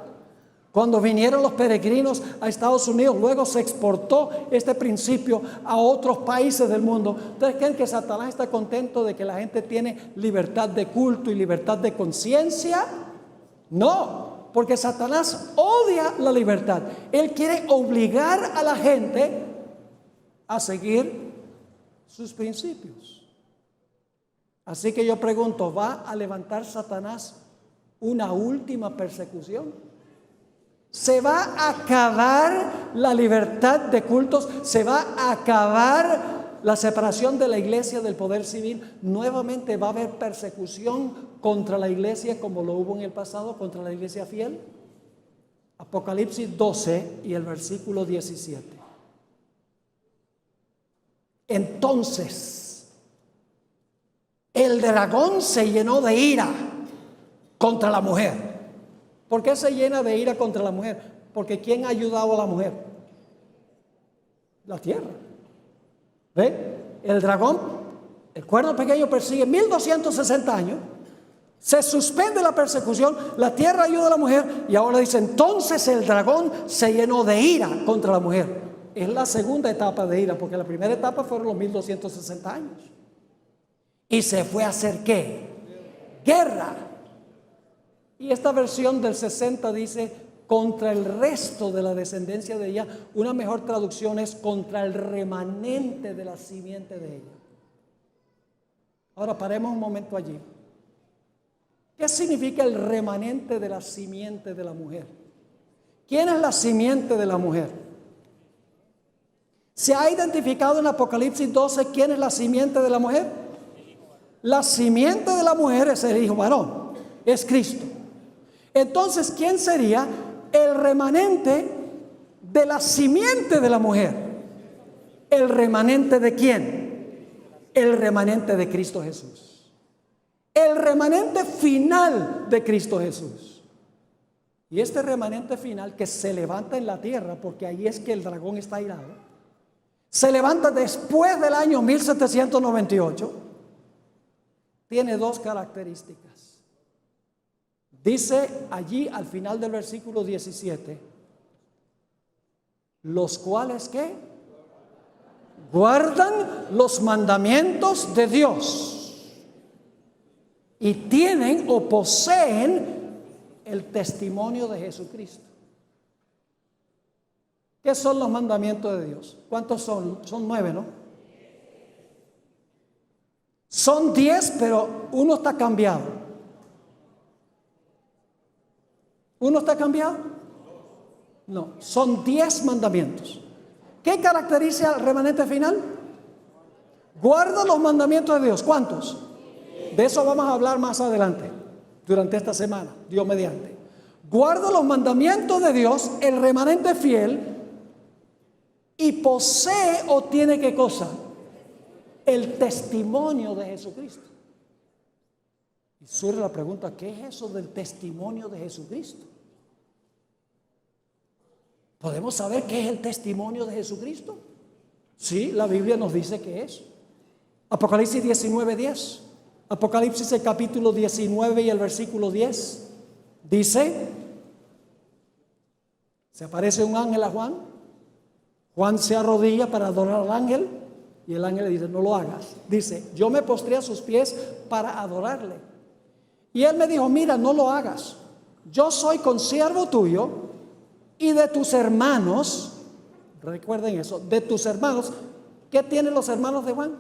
cuando vinieron los peregrinos a Estados Unidos? Luego se exportó este principio a otros países del mundo. ¿Ustedes creen que Satanás está contento de que la gente tiene libertad de culto y libertad de conciencia? No. Porque Satanás odia la libertad. Él quiere obligar a la gente a seguir sus principios. Así que yo pregunto, ¿va a levantar Satanás una última persecución? Se va a acabar la libertad de cultos, se va a acabar la separación de la iglesia del poder civil. Nuevamente va a haber persecución contra la iglesia como lo hubo en el pasado contra la iglesia fiel. Apocalipsis 12 y el versículo 17. Entonces, el dragón se llenó de ira contra la mujer. ¿Por qué se llena de ira contra la mujer? Porque ¿quién ha ayudado a la mujer? La tierra. ¿Ve? El dragón, el cuerno pequeño persigue 1260 años. Se suspende la persecución, la tierra ayuda a la mujer y ahora dice, entonces el dragón se llenó de ira contra la mujer. Es la segunda etapa de ira, porque la primera etapa fueron los 1260 años. Y se fue a hacer ¿qué? Guerra. Y esta versión del 60 dice, contra el resto de la descendencia de ella. Una mejor traducción es contra el remanente de la simiente de ella. Ahora paremos un momento allí. ¿Qué significa el remanente de la simiente de la mujer? ¿Quién es la simiente de la mujer? ¿Se ha identificado en Apocalipsis 12 quién es la simiente de la mujer? La simiente de la mujer es el hijo varón, es Cristo. Entonces, ¿quién sería el remanente de la simiente de la mujer? ¿El remanente de quién? El remanente de Cristo Jesús. El remanente final de Cristo Jesús. Y este remanente final que se levanta en la tierra, porque ahí es que el dragón está airado, se levanta después del año 1798, tiene dos características. Dice allí al final del versículo 17, los cuales ¿qué? Guardan los mandamientos de Dios y tienen o poseen el testimonio de Jesucristo. ¿Qué son los mandamientos de Dios? ¿Cuántos son? Son 9, ¿no? Son 10, pero uno está cambiado. ¿Uno está cambiado? No, son 10 mandamientos. ¿Qué caracteriza al remanente final? Guarda los mandamientos de Dios. ¿Cuántos? De eso vamos a hablar más adelante, durante esta semana, Dios mediante. Guarda los mandamientos de Dios, el remanente fiel, y posee o tiene ¿qué cosa? El testimonio de Jesucristo. Y surge la pregunta, ¿qué es eso del testimonio de Jesucristo? ¿Podemos saber qué es el testimonio de Jesucristo? Sí, la Biblia nos dice que es. Apocalipsis 19:10. Apocalipsis el capítulo 19 y el versículo 10. Dice, se aparece un ángel a Juan. Juan se arrodilla para adorar al ángel. Y el ángel le dice, no lo hagas. Dice, yo me postré a sus pies para adorarle. Y él me dijo, mira, no lo hagas. Yo soy consiervo tuyo y de tus hermanos. Recuerden eso, de tus hermanos. ¿Qué tienen los hermanos de Juan?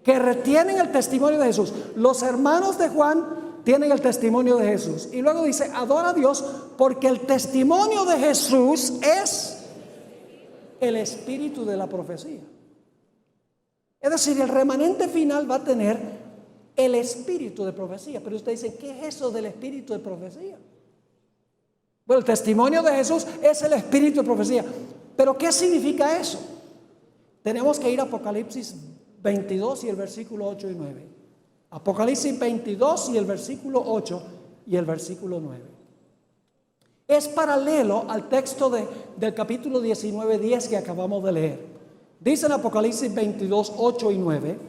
Que retienen el testimonio de Jesús. Los hermanos de Juan tienen el testimonio de Jesús. Y luego dice, adora a Dios porque el testimonio de Jesús es el espíritu de la profecía. Es decir, el remanente final va a tener el espíritu de profecía. Pero usted dice, ¿qué es eso del espíritu de profecía? Bueno, el testimonio de Jesús es el espíritu de profecía. Pero ¿qué significa eso? Tenemos que ir a Apocalipsis 22 y el versículo 8 y 9. Apocalipsis 22 y el versículo 8 y el versículo 9. Es paralelo al texto del capítulo 19:10 que acabamos de leer. Dice en Apocalipsis 22, 8 y 9,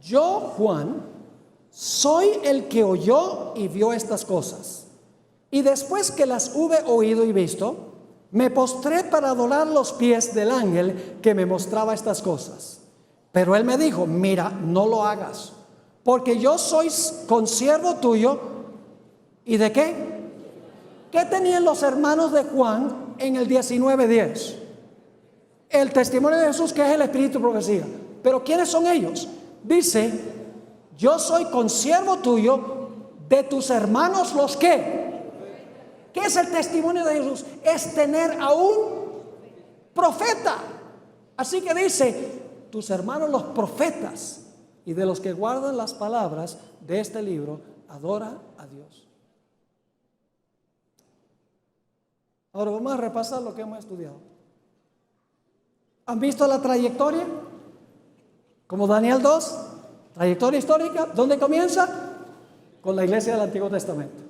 yo, Juan, soy el que oyó y vio estas cosas. Y después que las hube oído y visto, me postré para adorar los pies del ángel que me mostraba estas cosas. Pero él me dijo, mira, no lo hagas, porque yo soy consiervo tuyo. ¿Y de qué? ¿Qué tenían los hermanos de Juan en el 19:10? El testimonio de Jesús, que es el espíritu de profecía. Pero ¿quiénes son ellos? Dice, yo soy consiervo tuyo de tus hermanos los que. ¿Qué es el testimonio de Jesús? Es tener a un profeta. Así que dice, tus hermanos los profetas y de los que guardan las palabras de este libro, adora a Dios. Ahora vamos a repasar lo que hemos estudiado. ¿Han visto la trayectoria? Como Daniel 2, trayectoria histórica. ¿Dónde comienza? Con la iglesia del Antiguo Testamento.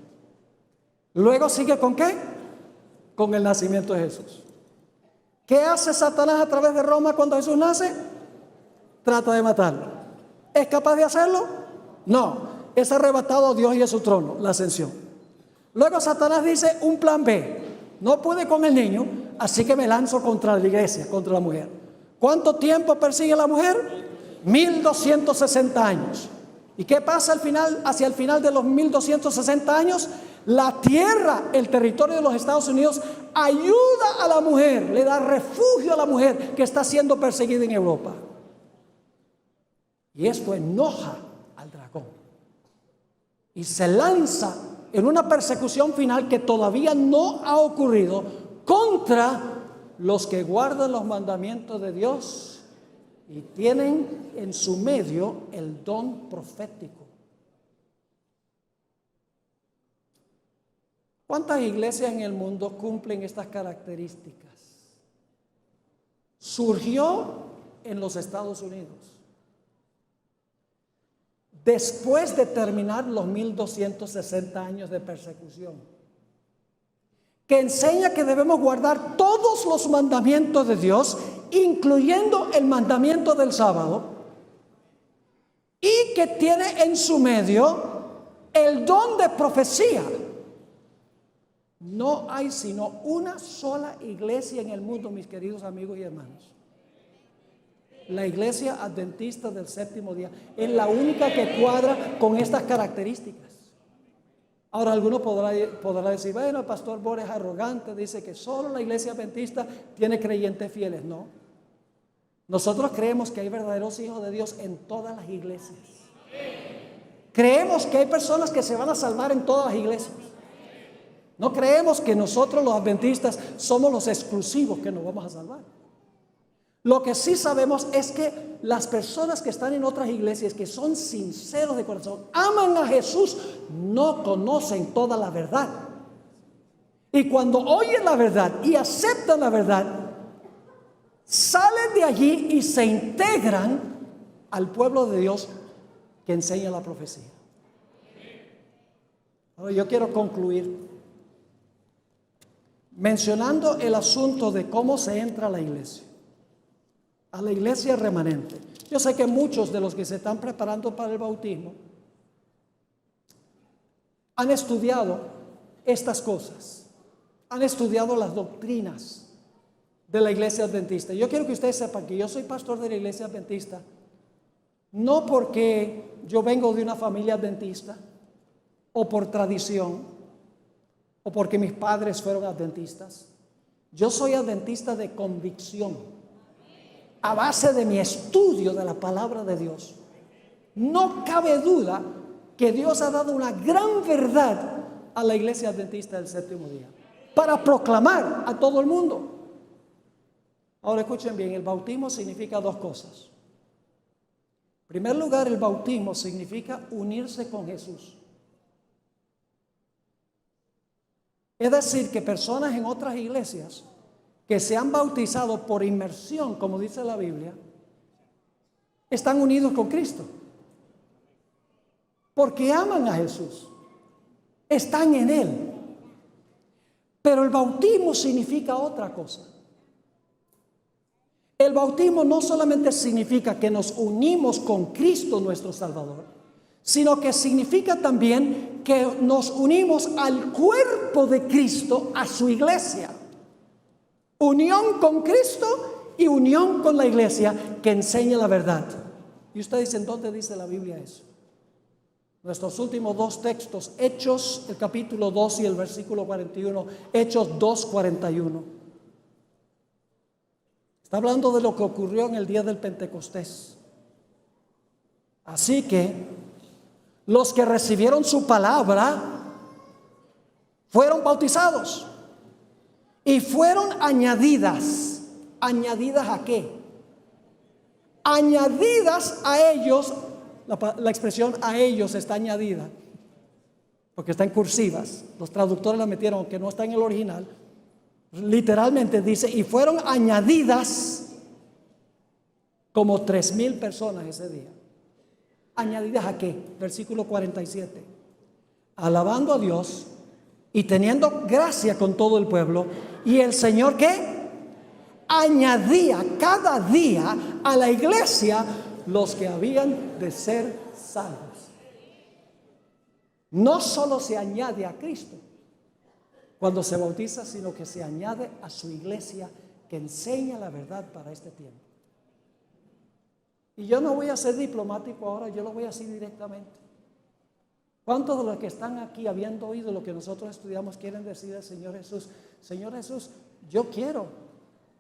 Luego sigue ¿con qué? Con el nacimiento de Jesús. ¿Qué hace Satanás a través de Roma cuando Jesús nace? Trata de matarlo. ¿Es capaz de hacerlo? No. Es arrebatado a Dios y a su trono, la ascensión. Luego Satanás dice un plan B. No pude con el niño, así que me lanzo contra la iglesia, contra la mujer. ¿Cuánto tiempo persigue la mujer? 1260 años. ¿Y qué pasa al final, hacia el final de los 1260 años? La tierra, el territorio de los Estados Unidos, ayuda a la mujer, le da refugio a la mujer que está siendo perseguida en Europa. Y esto enoja al dragón. Y se lanza en una persecución final que todavía no ha ocurrido contra los que guardan los mandamientos de Dios y tienen en su medio el don profético. ¿Cuántas iglesias en el mundo cumplen estas características? Surgió en los Estados Unidos. Después de terminar los 1260 años de persecución, que enseña que debemos guardar todos los mandamientos de Dios, incluyendo el mandamiento del sábado, y que tiene en su medio el don de profecía. No hay sino una sola iglesia en el mundo, mis queridos amigos y hermanos. La iglesia adventista del séptimo día es la única que cuadra con estas características. Ahora alguno podrá decir, bueno, el pastor Borges es arrogante, dice que solo la iglesia adventista tiene creyentes fieles. No. Nosotros creemos que hay verdaderos hijos de Dios en todas las iglesias. Creemos que hay personas que se van a salvar en todas las iglesias. No creemos que nosotros los adventistas somos los exclusivos que nos vamos a salvar. Lo que sí sabemos es que las personas que están en otras iglesias, que son sinceros de corazón, aman a Jesús, no conocen toda la verdad. Y cuando oyen la verdad y aceptan la verdad, salen de allí y se integran al pueblo de Dios que enseña la profecía. Ahora yo quiero concluir mencionando el asunto de cómo se entra a la iglesia remanente. Yo sé que muchos de los que se están preparando para el bautismo han estudiado estas cosas, han estudiado las doctrinas de la iglesia adventista. Yo quiero que ustedes sepan que yo soy pastor de la iglesia adventista, no porque yo vengo de una familia adventista o por tradición o porque mis padres fueron adventistas. Yo soy adventista de convicción, a base de mi estudio de la palabra de Dios. No cabe duda que Dios ha dado una gran verdad a la iglesia adventista del séptimo día para proclamar a todo el mundo. Ahora escuchen bien, el bautismo significa dos cosas. En primer lugar, el bautismo significa unirse con Jesús. Es decir, que personas en otras iglesias que se han bautizado por inmersión, como dice la Biblia, están unidos con Cristo. Porque aman a Jesús. Están en Él. Pero el bautismo significa otra cosa. El bautismo no solamente significa que nos unimos con Cristo nuestro Salvador, sino que significa también que nos unimos al cuerpo de Cristo, a su iglesia. Unión con Cristo y unión con la iglesia que enseña la verdad. Y ustedes dicen, ¿dónde dice la Biblia eso? Nuestros últimos dos textos, Hechos, el capítulo 2 y el versículo 41, Hechos 2:41. Está hablando de lo que ocurrió en el día del Pentecostés. Así que los que recibieron su palabra fueron bautizados y fueron añadidas. ¿Añadidas a qué? Añadidas a ellos, la expresión a ellos está añadida, porque está en cursivas. Los traductores la metieron, aunque no está en el original. Literalmente dice, y fueron añadidas como 3,000 personas ese día. ¿Añadidas a qué? Versículo 47. Alabando a Dios y teniendo gracia con todo el pueblo. Y el Señor, ¿qué? Añadía cada día a la iglesia los que habían de ser salvos. No solo se añade a Cristo cuando se bautiza, sino que se añade a su iglesia que enseña la verdad para este tiempo. Y yo no voy a ser diplomático ahora, yo lo voy a decir directamente. ¿Cuántos de los que están aquí, habiendo oído lo que nosotros estudiamos, quieren decir al Señor Jesús: Señor Jesús, yo quiero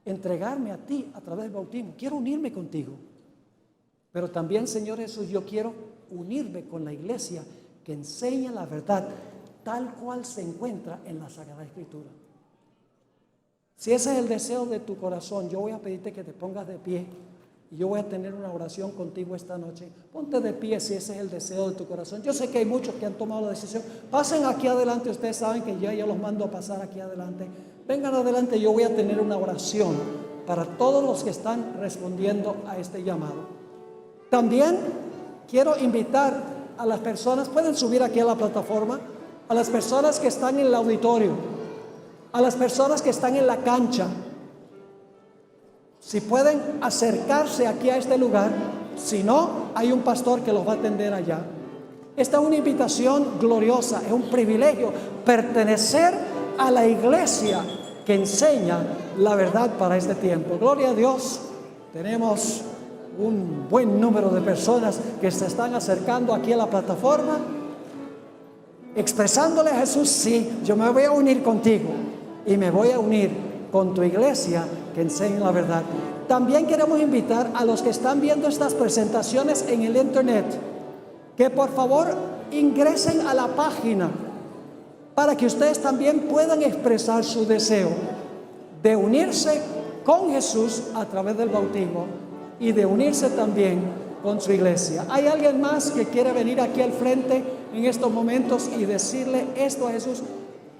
entregarme a ti a través del bautismo, quiero unirme contigo, pero también, Señor Jesús, yo quiero unirme con la iglesia que enseña la verdad tal cual se encuentra en la Sagrada Escritura? Si ese es el deseo de tu corazón, yo voy a pedirte que te pongas de pie y yo voy a tener una oración contigo esta noche. Ponte de pie si ese es el deseo de tu corazón. Yo sé que hay muchos que han tomado la decisión. Pasen aquí adelante, ustedes saben que yo los mando a pasar aquí adelante. Vengan adelante, yo voy a tener una oración para todos los que están respondiendo a este llamado. También quiero invitar a las personas, pueden subir aquí a la plataforma, a las personas que están en el auditorio, a las personas que están en la cancha. Si pueden acercarse aquí a este lugar, si no, hay un pastor que los va a atender allá. Esta es una invitación gloriosa, es un privilegio pertenecer a la iglesia que enseña la verdad para este tiempo. Gloria a Dios, tenemos un buen número de personas que se están acercando aquí a la plataforma, expresándole a Jesús: sí, yo me voy a unir contigo y me voy a unir con tu iglesia que enseña la verdad. También queremos invitar a los que están viendo estas presentaciones en el internet que por favor ingresen a la página para que ustedes también puedan expresar su deseo de unirse con Jesús a través del bautismo y de unirse también con su iglesia. ¿Hay alguien más que quiere venir aquí al frente en estos momentos y decirle esto a Jesús?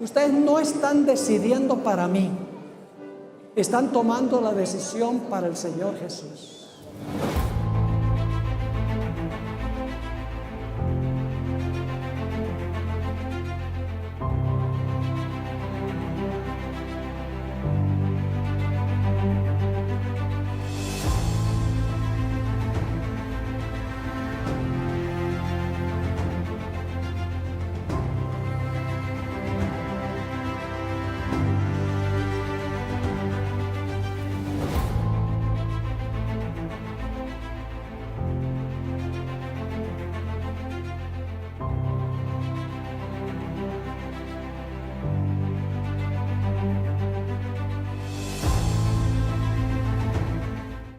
Ustedes no están decidiendo para mí, están tomando la decisión para el Señor Jesús.